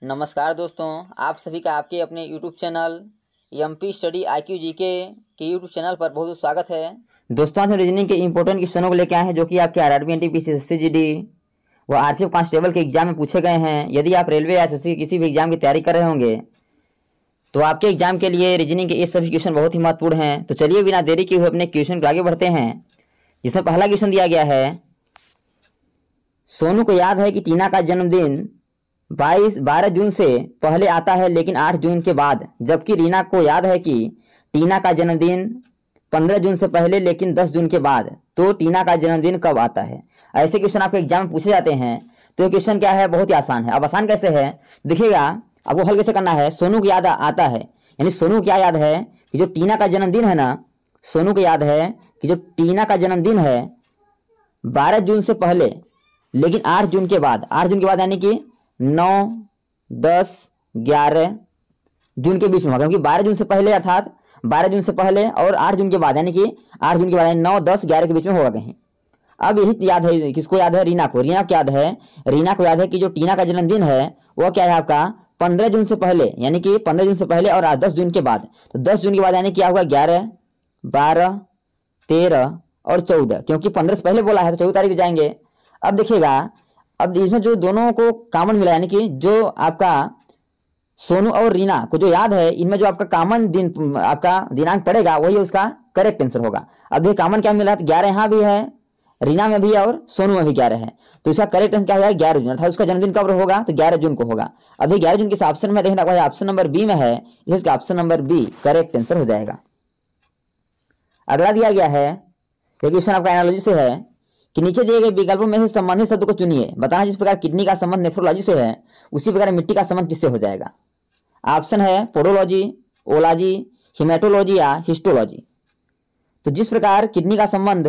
नमस्कार दोस्तों, आप सभी का आपके अपने YouTube channel MP study IQ GK के YouTube चैनल पर बहुत बहुत स्वागत है। दोस्तों, आज हम रीजनिंग के इंपॉर्टेंट क्वेश्चनों को लेकर आए हैं जो कि आपके आरआरबी, एनटीपीसी, एसएससी जीडी व आरपीएफ कांस्टेबल के एग्जाम में पूछे गए हैं। यदि आप रेलवे या एसएससी किसी भी एग्जाम की तैयारी कर रहे होंगे तो आपके एग्जाम के लिए रीजनिंग के ये सभी क्वेश्चन बहुत ही महत्वपूर्ण हैं। तो चलिए बिना देरी किए हुए अपने क्वेश्चन को आगे बढ़ते हैं, जिसमें पहला क्वेश्चन दिया गया है। सोनू को याद है कि टीना का जन्मदिन 12 जून से पहले आता है लेकिन 8 जून के बाद, जबकि रीना को याद है कि टीना का जन्मदिन 15 जून से पहले लेकिन 10 जून के बाद, तो टीना का जन्मदिन कब आता है। ऐसे क्वेश्चन आपके एग्जाम में पूछे जाते हैं। तो ये क्वेश्चन क्या है, बहुत ही आसान है। अब आसान कैसे है देखिएगा, आपको हल कैसे करना है। सोनू को याद आता है, यानी सोनू को क्या याद है कि जो टीना का जन्मदिन है ना, सोनू को याद है कि जो टीना का जन्मदिन है 12 जून से पहले लेकिन 8 जून के बाद। 8 जून के बाद यानी कि 9, 10, 11 जून के बीच में होगा, क्योंकि 12 जून से पहले अर्थात 12 जून से पहले और 8 जून के बाद यानी कि 8 जून के बाद 9, 10, 11 के बीच में होगा कहीं। अब यही याद है, किसको याद है, रीना को। रीना को याद है, रीना को याद है कि जो टीना का जन्मदिन है वह क्या है आपका 15 जून से पहले, यानी कि 15 जून से पहले और 10 जून के बाद। तो 10 जून के बाद यानी क्या होगा 11, 12, 13 और 14, क्योंकि 15 से पहले बोला है तो 14 तारीख जाएंगे। अब देखिएगा, अब इसमें जो दोनों को कॉमन मिला, यानी कि जो आपका सोनू और रीना को जो याद है, इनमें जो आपका कॉमन दिन आपका दिनांक पड़ेगा वही उसका करेक्ट आंसर होगा। अब देखिए कॉमन क्या मिला है, 11 यहाँ भी है, रीना में भी और सोनू में भी 11 है, तो इसका करेक्ट आंसर क्या हो जाएगा 11 जून, अर्थात उसका जन्मदिन कब होगा तो 11 जून को होगा। अब देखिए 11 जून किस ऑप्शन में देखें, ऑप्शन नंबर बी में है, इसका option number B correct answer हो जाएगा। अगला दिया गया है, ये क्वेश्चन आपका एनालॉजी से है कि नीचे दिए गए विकल्पों में से संबंधित शब्द को चुनिए। बताना जिस प्रकार किडनी का संबंध नेफ्रोलॉजी से है उसी प्रकार मिट्टी का संबंध किससे हो जाएगा। ऑप्शन है पोडोलॉजी, ओलॉजी, हिमेटोलॉजी या हिस्टोलॉजी। तो जिस प्रकार किडनी का संबंध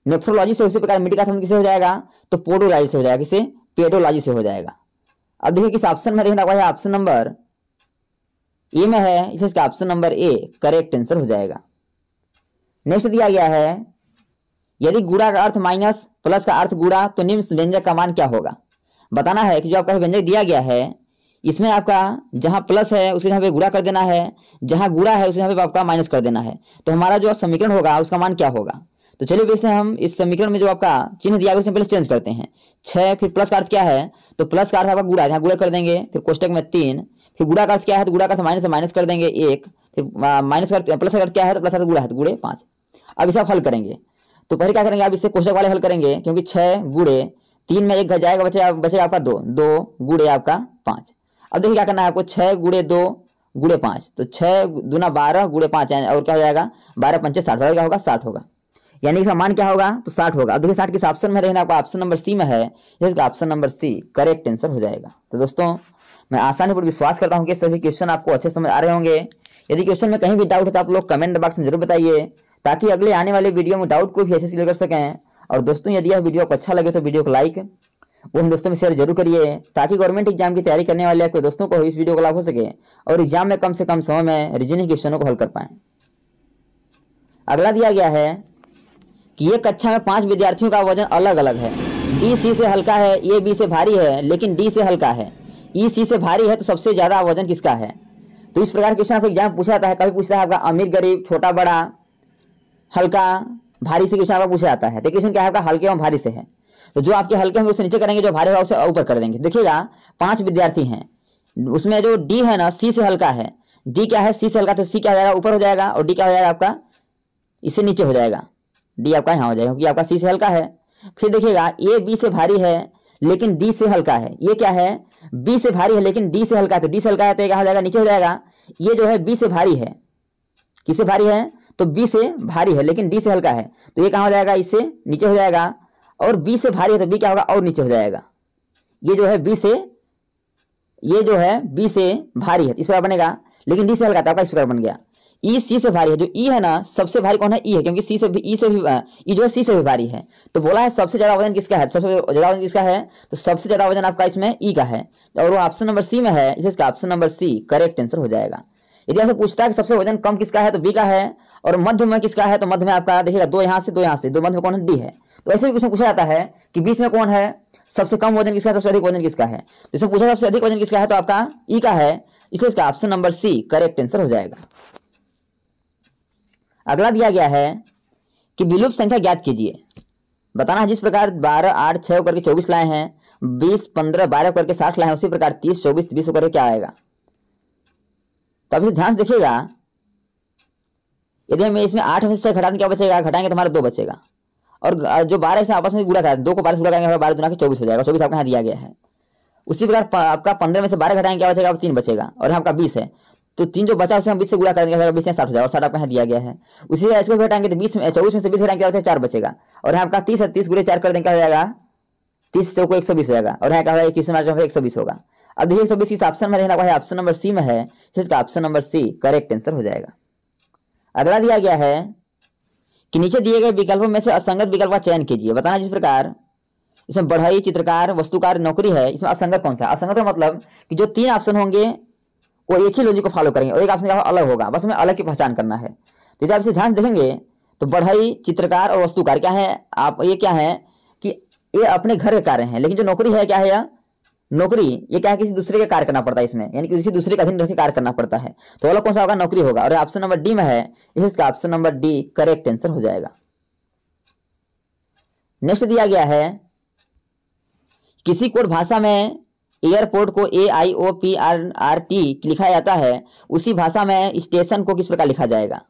नेफ्रोलॉजी से उसी प्रकार मिट्टी का संबंध किससे हो जाएगा तो पोडोलॉजी से हो जाएगा, किससे पेडोलॉजी से हो जाएगा। अब देखिए किस ऑप्शन में देखना है, ऑप्शन नंबर ए में है, इसका option number A correct answer हो जाएगा। नेक्स्ट दिया गया है, यदि गुणा का अर्थ माइनस प्लस का अर्थ गुणा तो निम्न व्यंजक का मान क्या होगा। बताना है कि जो आपका व्यंजक दिया गया है इसमें आपका जहां प्लस है उसके यहाँ पे गुणा कर देना है, जहां गुणा है उसके यहाँ पे आपका माइनस कर देना है। तो हमारा जो समीकरण होगा उसका मान क्या होगा। तो चलिए वैसे हम इस समीकरण में जो आपका चिन्ह दिया गया उसमें पहले चेंज करते हैं। 6 फिर प्लस का अर्थ क्या है तो प्लस का अर्थ आपका गुणा, यहाँ गुणा कर देंगे, फिर कोष्टक में 3, फिर गुणा का अर्थ क्या है तो गुणा का अर्थ माइनस से माइनस कर देंगे 1, फिर माइनस का प्लस का अर्थ क्या है तो प्लस अर्थ गुणा है तो गुणे 5। अब इसे आप हल करेंगे तो पहले क्या करेंगे, आप इससे कोष्टक वाले हल करेंगे, क्योंकि 6 गुणे 3 में 1 घट जाएगा, बचेगा आपका 2, 2 गुणे आपका 5। अब देखिए क्या करना है आपको, 6 गुणे 2 गुणे 5, तो 6 दूना 12 गुणे 5 और क्या हो जाएगा 12 पंचे 60, क्या होगा 60 होगा, यानी इसका मान क्या होगा तो 60 होगा। अब देखिए 60 किस ऑप्शन में रहना, आपको ऑप्शन नंबर सी में है, इसका option number C correct answer हो जाएगा। तो दोस्तों मैं आसानी पर विश्वास करता हूँ कि सभी क्वेश्चन आपको अच्छे समझ आ रहे होंगे। यदि क्वेश्चन में कहीं भी डाउट है तो आप लोग कमेंट बॉक्स में जरूर बताइए, ताकि अगले आने वाले वीडियो में डाउट को भी अच्छे से क्लियर कर सकें। और दोस्तों यदि यह वीडियो को अच्छा लगे तो वीडियो को लाइक वो हम दोस्तों में शेयर जरूर करिए, ताकि गवर्नमेंट एग्जाम की तैयारी करने वाले आपके दोस्तों को इस वीडियो का लाभ हो सके और एग्जाम में कम से कम समय में रीजनिंग क्वेश्चनों को हल कर पाएं। अगला दिया गया है कि ये कक्षा में 5 विद्यार्थियों का वजन अलग अलग है। डी सी से हल्का है, ए बी से भारी है लेकिन डी से हल्का है, ई सी से भारी है, तो सबसे ज्यादा वजन किसका है। तो इस प्रकार क्वेश्चन आपको एग्जाम पूछा जाता है, कभी पूछता है आपका अमीर गरीब, छोटा बड़ा, हल्का भारी से क्वेश्चन आपका पूछा जाता है। तो क्वेश्चन क्या है आपका हल्के एवं भारी से है, तो जो आपके हल्के होंगे उसे नीचे करेंगे, जो भारी होगा उसे ऊपर कर देंगे। देखिएगा 5 विद्यार्थी हैं, उसमें जो डी है ना सी से हल्का है, डी क्या है सी से हल्का, तो सी क्या हो जाएगा ऊपर हो जाएगा और डी क्या हो जाएगा आपका इससे नीचे हो जाएगा, डी आपका यहाँ हो जाएगा क्योंकि आपका सी से हल्का है। फिर देखिएगा ए बी से भारी है लेकिन डी से हल्का है, ये क्या है बी से भारी है लेकिन डी से हल्का है, तो डी से हल्का है तो क्या हो जाएगा नीचे हो जाएगा। ये जो है बी से भारी है, किससे भारी है तो बी से भारी है लेकिन डी से हल्का है, तो ये कहाँ हो जाएगा इससे नीचे हो जाएगा। और बी से भारी है तो बी क्या होगा और नीचे हो जाएगा। ये जो है बी से, ये जो है बी से भारी है इस प्रकार बनेगा, लेकिन डी से हल्का था आपका इस प्रकार बन गया। ई सी से भारी है, जो ई है ना सबसे भारी कौन है ई है, क्योंकि सी से भी ई से भी ई जो है सी से भी भारी है। तो बोला है सबसे ज्यादा वजन किसका है, सबसे ज्यादा वजन किसका है तो सबसे ज्यादा वजन आपका इसमें ई का है, और वो ऑप्शन नंबर सी में है, इसका option number C correct answer हो जाएगा। यदि आपसे पूछता है कि सबसे वजन कम किसका है तो बी का है, और मध्य में किसका है तो मध्य में आपका देखिएगा 2 यहाँ से 2 यहाँ से, 2 मध्य में कौन है डी है, तो ऐसे भी क्वेश्चन पूछा जाता है कि बीच में कौन है, सबसे कम वजन किसका है, सबसे अधिक वजन किसका है। तो इसमें पूछा सबसे अधिक वजन किसका है, तो आपका ई का है, इसलिए इसका option number C correct answer हो जाएगा। अगला दिया गया है कि विलुप्त संख्या ज्ञात कीजिए। बताना है जिस प्रकार 12 8 6 करके 24 लाए हैं, 20 15 12 करके 60 लाए हैं, उसी प्रकार 30 24 20 करके क्या आएगा। तो अब इसे ध्यान से देखिएगा, यदि हमें इसमें 8 में से 6 घटाएंगे क्या बचेगा, घटाएंगे तो हमारा 2 बचेगा, और जो 12 से आपस में गुणा करा 2 को 12 से गुणा करेंगे 12 दूना के 24 हो जाएगा, 24 आपका यहाँ दिया गया है। उसी प्रकार आपका 15 में से 12 घटाएंगे क्या बचेगा, 3 बचेगा, और यहाँ आपका 20 है, तो 3 जो बचा उसे हम 20 से गुणा करेंगे 20 से 60 हो जाएगा, और 60 आपका यहाँ दिया गया है। उसी तरह इसको घटाएंगे तो 24 में से 20 घटाएंगे क्या बचेगा, 4 बचेगा, और यहाँ आपका 30 है, 30 गुणे 4 कर देंगे क्या हो जाएगा, 30 को 120 हो जाएगा, और यहाँ क्या होगा 21 में 120 होगा। अब देखिए 120 इस ऑप्शन में देखना ऑप्शन नंबर सी में है, इसका option number C correct answer हो जाएगा। अगला दिया गया है कि नीचे दिए गए विकल्पों में से असंगत विकल्प का चयन कीजिए। बताना जिस प्रकार इसमें बढ़ई, चित्रकार, वस्तुकार, नौकरी है, इसमें असंगत कौन सा है। असंगत का मतलब कि जो 3 ऑप्शन होंगे वो एक ही लॉजिक को फॉलो करेंगे और एक ऑप्शन अलग होगा, बस हमें अलग की पहचान करना है। तो यदि आप इसे ध्यान से देखेंगे तो बढ़ई, चित्रकार और वस्तुकार क्या है, आप ये क्या है कि ये अपने घर के कार्य हैं, लेकिन जो नौकरी है क्या है, यह नौकरी ये क्या है किसी दूसरे के कार्य करना पड़ता है इसमें, यानी किसी दूसरे के अधीन रह के कार्य करना पड़ता है। तो अलग कौन सा होगा, नौकरी होगा, और ऑप्शन नंबर डी में है, इसका option number D correct answer हो जाएगा। नेक्स्ट दिया गया है किसी कोड भाषा में एयरपोर्ट को AIOPRT लिखा जाता है, उसी भाषा में स्टेशन को किस प्रकार लिखा जाएगा।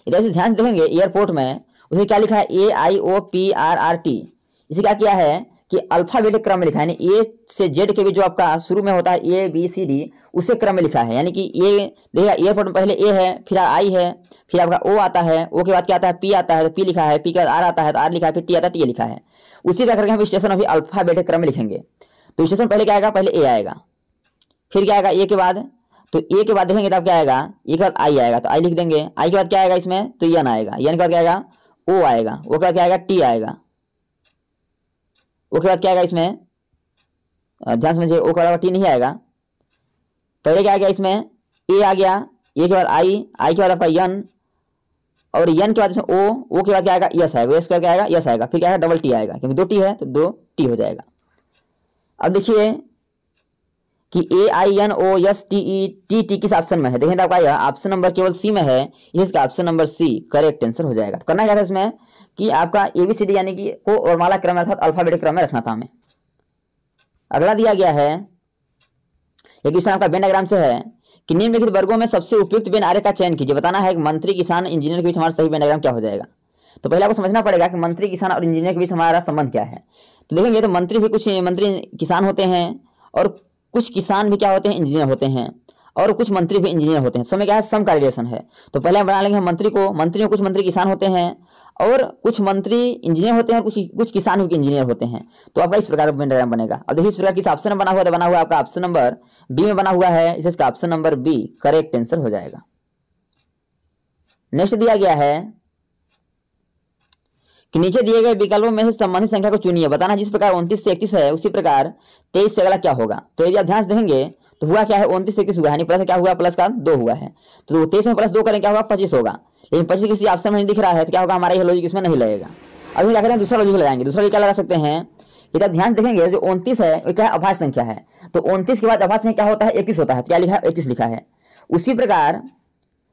इधर से ध्यान से देखेंगे एयरपोर्ट में उसे क्या लिखा है, AIOPRT। इसे क्या किया है कि अल्फाबेटिक क्रम में लिखा है, यानी ए से जेड के भी जो आपका शुरू में होता है ABCD उसे क्रम में लिखा है, यानी कि ये देखिएगा एयरपोर्ट में पहले ए है, फिर आई है, फिर आपका ओ आता है, ओ के बाद क्या आता है, पी आता है, तो पी लिखा है, पी के बाद आर आता है, तो आर लिखा है, फिर टी आता है, टी लिखा है। उसी तरह करके हम स्टेशन अभी अल्फाबेटिक क्रम में लिखेंगे। तो स्टेशन पहले क्या आएगा, पहले ए आएगा, फिर क्या आएगा ए के बाद, तो ए के बाद देखेंगे तब क्या आएगा, ए के बाद आई आएगा, तो आई लिख देंगे, आई के बाद क्या आएगा इसमें, तो यन आएगा, यन के बाद क्या आएगा, ओ आएगा, ओ के बाद क्या आएगा, टी आएगा, ओ के बाद क्या आएगा इसमें, ध्यान समझिए, ओ के बाद टी नहीं आएगा, पहले क्या आ गया इसमें ए आ गया, ए के बाद आई, आई के बाद आपका यन, और यन के बाद इसमें ओ के बाद क्या आएगा, यस आएगा, यस के बाद क्या आएगा, यस आएगा, फिर क्या आएगा, डबल टी आएगा, क्योंकि 2 टी है तो 2 टी हो जाएगा। अब देखिए कि AINOSTETT किस ऑप्शन में है, देखें तो आपका ऑप्शन नंबर केवल सी में है, इसका option number C correct answer हो जाएगा। तो करना क्या था इसमें कि आपका ABCD यानी कि को वर्णमाला क्रम अर्थात अल्फाबेटिक क्रम में रखना था हमें। अगला दिया गया है ये क्वेश्चन आपका वेन डायग्राम से है कि निम्नलिखित वर्गों में सबसे उपयुक्त वेन आरेख का चयन कीजिए। बताना है कि मंत्री, किसान, इंजीनियर के बीच हमारा सही वेन डायग्राम क्या हो जाएगा। तो पहले आपको समझना पड़ेगा कि मंत्री, किसान और इंजीनियर के बीच हमारा संबंध क्या है। तो देखेंगे तो मंत्री भी कुछ मंत्री किसान होते हैं और कुछ किसान भी क्या होते हैं, इंजीनियर होते हैं, और कुछ मंत्री भी इंजीनियर होते हैं। सो में क्या है, सम का रिलेशन है। तो पहले हम बना लेंगे मंत्री को, मंत्री में कुछ मंत्री किसान होते हैं और कुछ मंत्री इंजीनियर होते हैं और कुछ किसान भी इंजीनियर होते हैं। तो आपका इस प्रकार वेन डायग्राम बनेगा। अब देखिए इस प्रकार किस ऑप्शन में बना हुआ है, तो बना हुआ आपका ऑप्शन नंबर बी में बना हुआ है, इसका option number B correct answer हो जाएगा। नेक्स्ट दिया गया है कि नीचे दिए गए विकल्पों में से संबंधित संख्या को चुनिए। बताना जिस प्रकार 29 से 31 है उसी प्रकार 23 से अगला क्या होगा। तो यदि आप ध्यान से देखेंगे तो हुआ क्या है, 29 से 31 हुआ है, यानी प्लस क्या हुआ, प्लस का 2 हुआ है। तो 23 में प्लस 2 करें क्या होगा, 25 होगा, लेकिन 25 किसी ऑप्शन में नहीं दिख रहा है, तो क्या होगा, हमारा यह लॉजिक इसमें नहीं लगेगा। अब क्या करें, दूसरा लॉजिक लगाएंगे। दूसरा क्या लगा सकते हैं, यदि आप ध्यान देखेंगे जो 29 है वो क्या है, अभाज्य संख्या है। तो 29 के बाद अभाज्य संख्या क्या होता है, 31 होता है। तो क्या लिखा है, 31 लिखा है। उसी प्रकार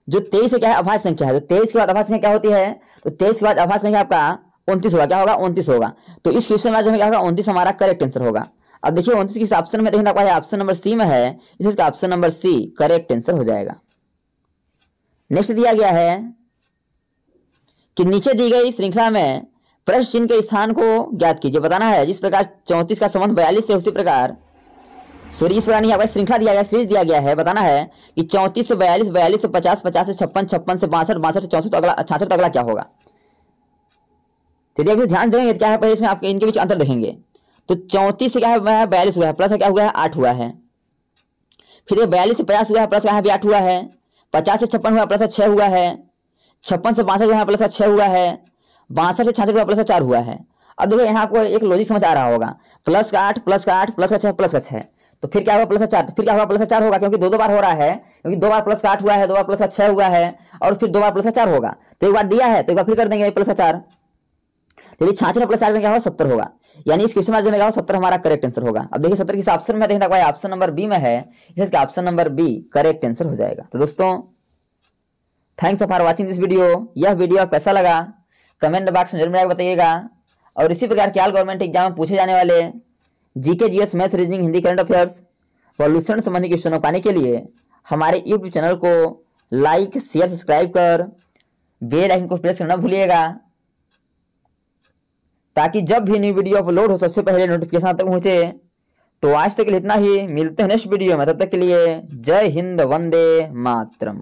जो 23 है क्या है, अभाज्य संख्या है। तो 23 के बाद अभाज्य संख्या क्या होती है, तो 23 के बाद अभाज्य संख्या आपका 29 होगा, क्या होगा, 29 होगा। तो इस क्वेश्चन में जो क्या होगा, 29 हमारा करेक्ट आंसर होगा। अब देखिए 29 किस ऑप्शन में, देखिए आपका ऑप्शन नंबर सी में है, इसका option number C correct answer हो जाएगा। नेक्स्ट दिया गया है कि नीचे दी गई श्रृंखला में प्रश्न चिन्ह के स्थान को ज्ञात कीजिए। बताना है जिस प्रकार 34 का संबंध 42 से, उसी प्रकार सॉरी इस प्रकार नहीं आपका श्रृंखला दिया गया, सीरीज दिया गया है। बताना है कि 34 से 42, 42 से 50, 50 से 56, 56 से 62, 62 से 64, तो अगला 66 तो अगला क्या होगा। यदि आप ध्यान देंगे क्या है, पहले इसमें आपके इनके बीच अंतर देखेंगे। तो 34 से क्या है, 42 हुआ है, प्लस क्या हुआ है, 8 हुआ है। फिर 42 से 50 हुआ है, प्लस यहाँ भी 8 हुआ है। 50 से 56 हुआ, प्लस 6 हुआ है। 56 से 62 हुआ है, प्लस 6 हुआ है। 62 से 66 हुआ, प्लस 4 हुआ है। अब देखिए यहाँ आपको एक लॉजिक समझ आ रहा होगा, प्लस का 8, प्लस का 8, प्लस का 6, प्लस का 6, तो फिर क्या होगा, प्लस का 4, तो फिर क्या होगा, प्लस का 4 होगा, क्योंकि दो बार हो रहा है, क्योंकि 2 बार प्लस का 8 हुआ है, 2 बार प्लस का 6 हुआ है, और फिर 2 बार प्लस का 4 होगा। तो एक बार दिया है तो एक बार फिर कर देंगे प्लस का 4। यदि 66 प्लस 8 में क्या होगा 70 होगा, यानी इस क्वेश्चन में क्या होगा 70 हमारा करेक्ट आंसर होगा। अब देखिए 70 किस ऑप्शन में देखना भाई, ऑप्शन नंबर बी में है, इसका option number B correct answer हो जाएगा। तो दोस्तों thanks for watching this video. यह वीडियो कैसा लगा कमेंट बॉक्स में जरूर में बताइएगा। और इसी प्रकार के ऑल गवर्नमेंट एग्जाम में पूछे जाने वाले GK, GS, math, reasoning, Hindi, current affairs, pollution संबंधी क्वेश्चनों पाने के लिए हमारे यूट्यूब चैनल को लाइक, शेयर, सब्सक्राइब कर बेल आइकन को प्रेस करना भूलिएगा, ताकि जब भी न्यू वीडियो अपलोड हो सबसे पहले नोटिफिकेशन तक पहुंचे। तो आज तक के लिए इतना ही, मिलते हैं नेक्स्ट वीडियो में, तब तक के लिए जय हिंद, वंदे मातरम।